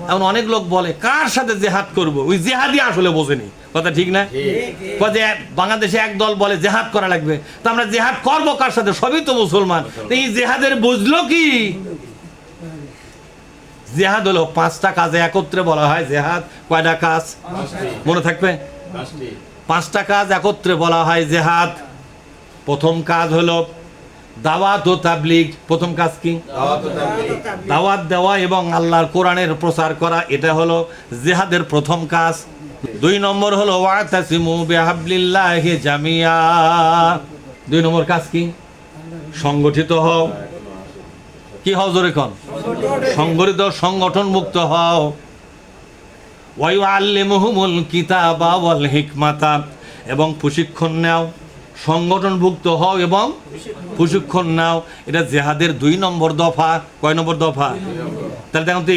এখন অনেক লোক বলে কার সাথে জেহাদ করব, ওই জেহাদই আসলে বোঝেনি, কথা ঠিক না? বাংলাদেশে এক দল বলে জেহাদ করা লাগবে, তো আমরা জেহাদ করবো কার সাথে? সবই তো মুসলমান। এই জেহাদের বুঝলো কি? জেহাদ হলো 5টা কাজে একত্রে বলা হয় জেহাদ। কয়টা কাজ মনে থাকবে? 5টা কাজ একত্রে বলা হয় জেহাদ। প্রথম কাজ হলো দাওয়াত ও তাবলীগ। প্রথম কাজ কি? দাওয়াত দেওয়া এবং আল্লাহর কোরআনের প্রচার করা, এটা হলো জিহাদের প্রথম কাজ। 2 নম্বর হলো ওয়াতাসিমু বিহাবলিল্লাহি জামিয়া। 2 নম্বর কাজ কি? সংগঠিত হও। কি হও জোরে কোন? সংগঠিত, সংগঠন মুক্ত হও। ওয়া ইউআল্লিমুহুমুল কিতাবা ওয়াল হিকমাতা, এবং প্রশিক্ষণ নাও। সংগঠনভুক্ত হও এবং প্রশিক্ষণ নাও, এটা জেহাদের 2 নম্বর দফা। কয় নম্বর দফা? তাহলে দেখুন তো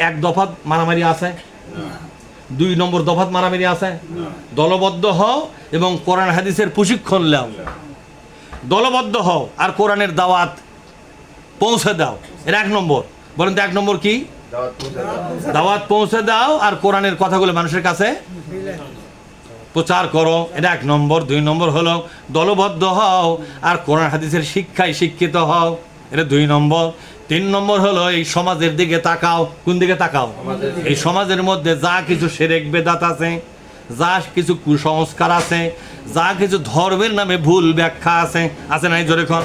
এক দফা মারামারি আছে, 2 নম্বর দফা মারামারি আছে। দলবদ্ধ হও এবং কোরআন হাদিসের প্রশিক্ষণ নাও। দলবদ্ধ হও আর কোরআনের দাওয়াত পৌঁছে দাও, এটা 1 নম্বর। বলেন তো 1 নম্বর কি? দাওয়াত পৌঁছে দাও আর কোরআনের কথাগুলো মানুষের কাছে প্রচার করো, এটা 1 নম্বর। 2 নম্বর হলো দলবদ্ধ হও আর কোরআন হাদিসের শিক্ষায় শিক্ষিত হও, এটা 2 নম্বর। 3 নম্বর হলো এই সমাজের দিকে তাকাও। কোন দিকে তাকাও? এই সমাজের মধ্যে যা কিছু শিরক বিদআত আছে, যা কিছু কুসংস্কার আছে, যা কিছু ধর্মের নামে ভুল ব্যাখ্যা আছে, আছে নাই জোরে কোন?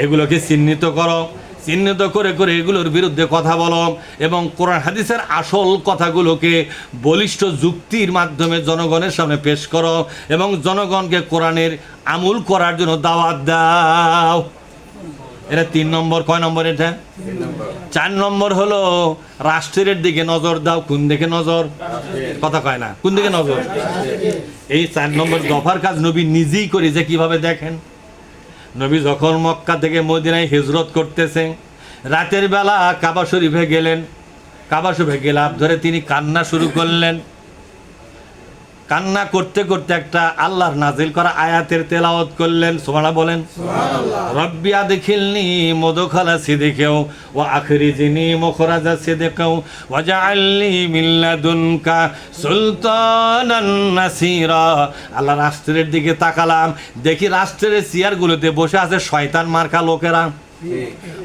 এগুলোকে চিহ্নিত করো। চিহ্নিত করে করে এগুলোর বিরুদ্ধে কথা বলো এবং কোরআন হাদিসের আসল কথাগুলোকে বলিষ্ঠ যুক্তির মাধ্যমে জনগণের সামনে পেশ করো এবং জনগণকে কোরআনের আমল করার জন্য দাওয়াত দাও, এটা 3 নম্বর। কয় নম্বর এটা? 4 নম্বর হলো রাষ্ট্রের দিকে নজর দাও। কোন দিকে নজর? কথা কয় না, কোন দিকে নজর? এই 4 নম্বর দফার কাজ নবী নিজেই করে। যে কিভাবে দেখেন, নবী যখন মক্কা থেকে মদিনায় হিজরত করতেছে, রাতের বেলা কাবা শরীফে গেলেন। কাবা শরীফে গেলাম ধরে তিনি কান্না শুরু করলেন। কান্না করতে করতে একটা আল্লাহর নাজিল করা আয়াতের তেলাওয়াত করলেন। সুবহানাল্লাহ বলেন। রব্বি আদখিলনি মুদখালা সিদকিও ওয়া আখরিজনি মুখরাজা সিদকিও ওয়াজআলনি মিন লাদুনকা সুলতানান নাসিরা। আল্লাহ রাষ্ট্রের দিকে তাকালাম, দেখি রাষ্ট্রের চেয়ারগুলোতে বসে আছে শয়তান মার্কা লোকেরা।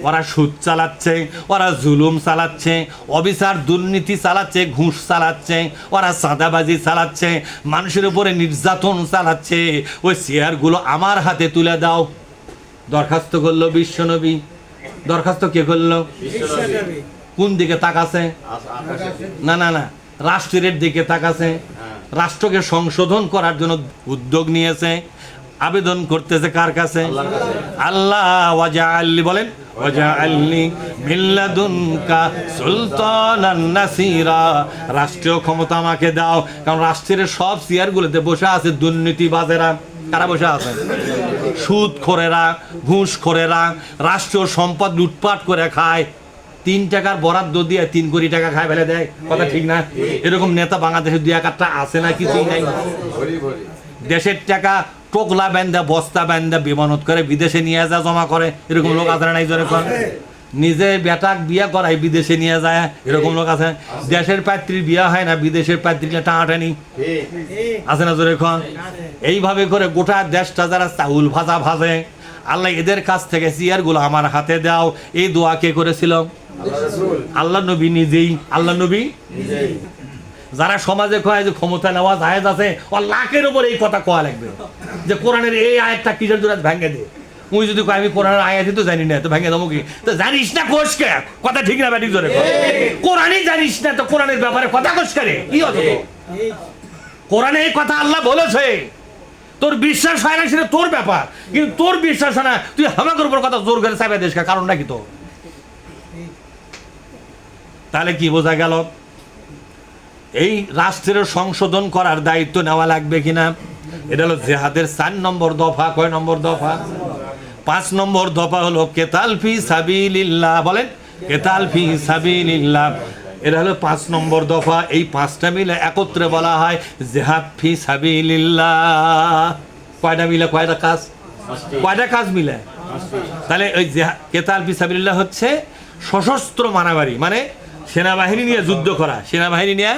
ওরা সুদ চালাচ্ছে, ওরা জুলুম চালাচ্ছে, অবিচার দুর্নীতি চালাচ্ছে, ঘুষ চালাচ্ছে, ওরা চাঁদাবাজি চালাচ্ছে, মানুষের উপরে নির্যাতন চালাচ্ছে। ওই চেয়ারগুলো আমার হাতে তুলে দাও। দরখাস্ত করলো বিশ্বনবী। দরখাস্ত কে করলো? কোন দিকে তাকাছে? না না না, রাষ্ট্রের দিকে তাকাছে। রাষ্ট্রকে সংশোধন করার জন্য উদ্যোগ নিয়েছে, আবেদন করতেছে কার কাছে? আল্লাহ। ওয়াজআলনি বলেন, ওয়াজআলনি মিন লাদুনকা সুলতানান নাসিরা। রাষ্ট্রীয় ক্ষমতা আমাকে দাও, কারণ রাষ্ট্রের সব চেয়ারগুলোতে বসে আছে দুর্নীতিবাজেরা। কারা বসে আছে? সুদখোরেরা, ঘুষখোরেরা, রাষ্ট্রীয় সম্পদ লুটপাট করে খায়। 3 টাকার বরাদ্দ দিয়ে 3 কোটি টাকা খায় ফেলে দেয়, কথা ঠিক না? এরকম নেতা বাংলাদেশে 2-1টা আছে না? কিছুই নাই। দেশের টাকা টোকলা বান্ধা, বস্তা বান্ধা বিমানত করে বিদেশে নিয়ে যা জমা করে, এরকম লোক আছে না? জোরে কোন? নিজে বেটাক বিয়ে করাই বিদেশে নিয়ে যায়, এরকম লোক আছে। দেশের পাত্রীর বিয়ে হয় না, বিদেশের পাত্রীকে টানাটানি, আছে না? জোরে কোন? এইভাবে করে গোটা দেশটা যারা চাউল ভাজা ভাজে, আল্লাহ এদের কাছ থেকে চেয়ারগুলো আমার হাতে দাও। এই দোয়া কে করেছিল? আল্লাহ নবী নিজেই। আল্লাহ নবী নিজেই। যারা সমাজে কয় যে ক্ষমতা নেওয়া জায়েজ আছে, ও লাখের উপর এই কথা কোয়া লাগবে যে কোরআনের এই আয়াতটা কিসের জন্য ভেঙে দে। তুই যদি কয় আমি কোরআনের আয়াতই তো জানি না, তো ভেঙে দেবো কি? তো জানিস না কোষ কে? কথা ঠিক না ব্যাটি জোরে? কোরআনই জানিস না তো কোরআনের ব্যাপারে কথা কোষ করে কি হতো? কোরআনে এই কথা আল্লাহ বলেছে, তোর বিশ্বাস হয় না সেটা তোর ব্যাপার, কিন্তু তোর বিশ্বাস হয় না তুই আমাদের উপর কথা জোর করে চাপে দিস, কারণ নাকি তো? তাহলে কি বোঝা গেল? এই রাষ্ট্রের সংশোধন করার দায়িত্ব নেওয়া লাগবে কিনা, এটা হলো জিহাদের 4 নম্বর দফা। কয় নম্বর দফা? 5 নম্বর দফা হলো কেতাল ফি সাবিলিল্লাহ। বলেন, কেতাল ফি সাবিলিল্লাহ, এটা হলো 5 নম্বর দফা। এই 5টা মিলে একত্রে বলা হয় জিহাদ ফি সাবিলিল্লাহ। কয়টা মিলে? কয়টা কাজ? কয়টা কাজ মিলে? তাহলে ওই কেতাল ফি সাবিলিল্লাহ হচ্ছে সশস্ত্র মারামারি, মানে সেনাবাহিনী নিয়ে যুদ্ধ করা, সেনাবাহিনী নিয়ে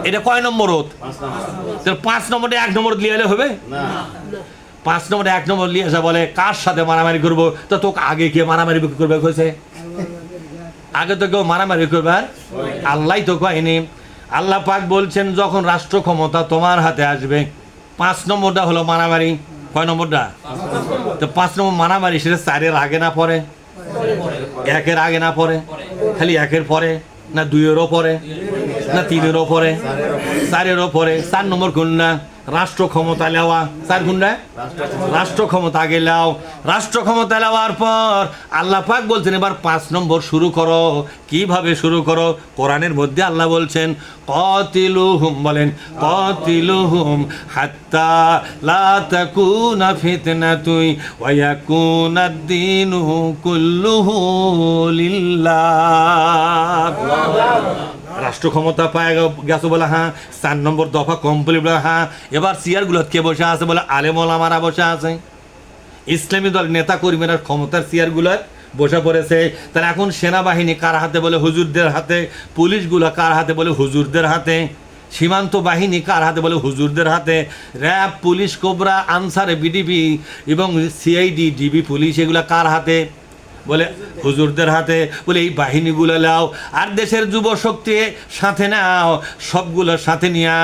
এটা কয় নম্বর ওত? 5 নম্বরে 1 নম্বর লিয়ে এলে হবে? 5 নম্বরে 1 নম্বর লিয়ে আসা বলে কার সাথে মারামারি করবো, তো তোকে আগে কে মারামারি করবে কইছে? আগে তো কেউ মারামারি করবার আল্লাহ তো কয়নি। আল্লাহ পাক বলছেন যখন রাষ্ট্র ক্ষমতা তোমার হাতে আসবে, 5 নম্বরটা হলো মারামারি। কয় নম্বরটা? তো 5 নম্বর মারামারি সেটা 4-এর আগে না পরে? 1-এর আগে না পরে? খালি 1-এর পরে না 2-এরও পরে না 3-এরও পরে? 4-এরও পরে। 4 নম্বর কোনটা? রাষ্ট্র ক্ষমতা নেওয়া। 4 কোনটা? রাষ্ট্র ক্ষমতা আগে নাও। রাষ্ট্র ক্ষমতা নেওয়ার পর আল্লাহ পাক বলছেন এবার 5 নম্বর শুরু করো। কিভাবে শুরু করো? কোরআনের মধ্যে আল্লাহ বলছেন কাতিলুহুম, বলেন কাতিলুহুম হাত্তা লা তাকুনা ফিতনাতুন ওয়া ইয়াকুনাদ-দীনু কুল্লুহু লিল্লাহ। রাষ্ট্র ক্ষমতা পায় গেছো বলে হ্যাঁ, 4 নম্বর দফা কমপ্লিট বলে হ্যাঁ। এবার চেয়ারগুলো কে বসে আছে? বলে আলেম ওলামারা বসে আছে, ইসলামী দল নেতা কর্মীরা ক্ষমতার চেয়ারগুলো বসে পড়েছে। তাহলে এখন সেনাবাহিনী কার হাতে? বলে হুজুরদের হাতে। পুলিশগুলো কার হাতে? বলে হুজুরদের হাতে। সীমান্ত বাহিনী কার হাতে? বলে হুজুরদের হাতে। RAB, police, cobra, answer, BDP এবং সিআইডি, ডিবি পুলিশ এগুলা কার হাতে? বলে হুজুরদের হাতে। বলে এই বাহিনীগুলো নাও আর দেশের যুব শক্তি সাথে নাও, সবগুলোর সাথে নিয়ে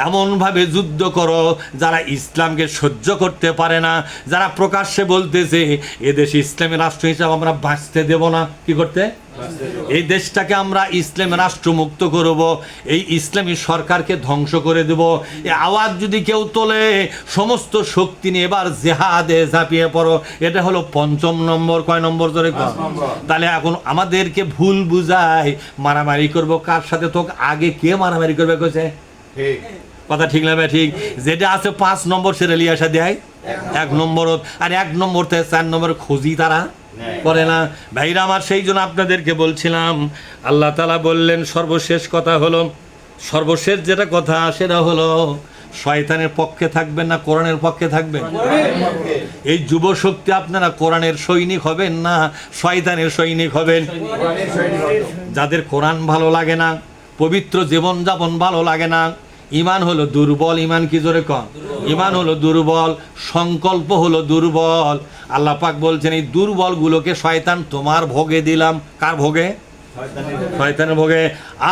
এমনভাবে যুদ্ধ করো যারা ইসলামকে সহ্য করতে পারে না, যারা প্রকাশ্যে বলতেছে এদেশে ইসলামী রাষ্ট্র হিসাবে আমরা বাঁচতে দেব না। কি করতে? এই দেশটাকে আমরা ইসলামী রাষ্ট্র মুক্ত করব, এই ইসলামী সরকারকে ধ্বংস করে দেব। এই আওয়াজ যদি কেউ তোলে সমস্ত শক্তি নিয়ে এবার জেহাদে ঝাঁপিয়ে পড়ো। এটা হলো 5 নম্বর। কয় নম্বর ধরে? তাহলে এখন আমাদেরকে ভুল বুঝায় মারামারি করব কার সাথে? তো আগে কে মারামারি করবে কইছে? কথা ঠিক না? ঠিক। যেটা আছে 5 নম্বর সেটা লিয়ে আসা দেয় 1 নম্বর। আর 1 নম্বর থেকে 4 নম্বর খোঁজি তারা করে না। ভাইরা আমার, সেই জন্য আপনাদেরকে বলছিলাম আল্লাহ তাআলা বললেন সর্বশেষ কথা হলো, সর্বশেষ যেটা কথা সেটা হলো শয়তানের পক্ষে থাকবেন না কোরআনের পক্ষে থাকবেন? এই যুব শক্তি আপনারা কোরআনের সৈনিক হবেন না শয়তানের সৈনিক হবেন? যাদের কোরআন ভালো লাগে না, পবিত্র জীবনযাপন ভালো লাগে না, ইমান হলো দুর্বল। ইমান কি জোরে কম? ইমান হলো দুর্বল, সংকল্প হলো দুর্বল। আল্লাহ পাক বলছেন এই দুর্বলগুলোকে শয়তান তোমার ভোগে দিলাম। কার ভোগে? শয়তানের ভোগে।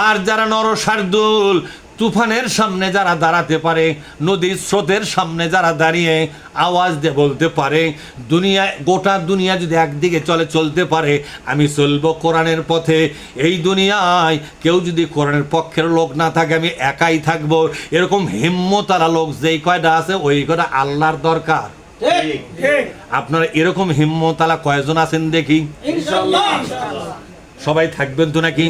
আর যারা নরশার্দুল, তুফানের সামনে যারা দাঁড়াতে পারে, নদীর স্রোতের সামনে যারা দাঁড়িয়ে আওয়াজ দিয়ে বলতে পারে দুনিয়ায়, গোটা দুনিয়া যদি একদিকে চলতে পারে, আমি চলবো কোরআনের পথে। এই দুনিয়ায় কেউ যদি কোরআনের পক্ষের লোক না থাকে আমি একাই থাকবো, এরকম হিম্মতারা লোক যেই কয়টা আছে ওই কয়টা আল্লাহর দরকার। আপনারা এরকম হিম্মতালা কয়জন আছেন দেখি? সবাই থাকবেন তো নাকি?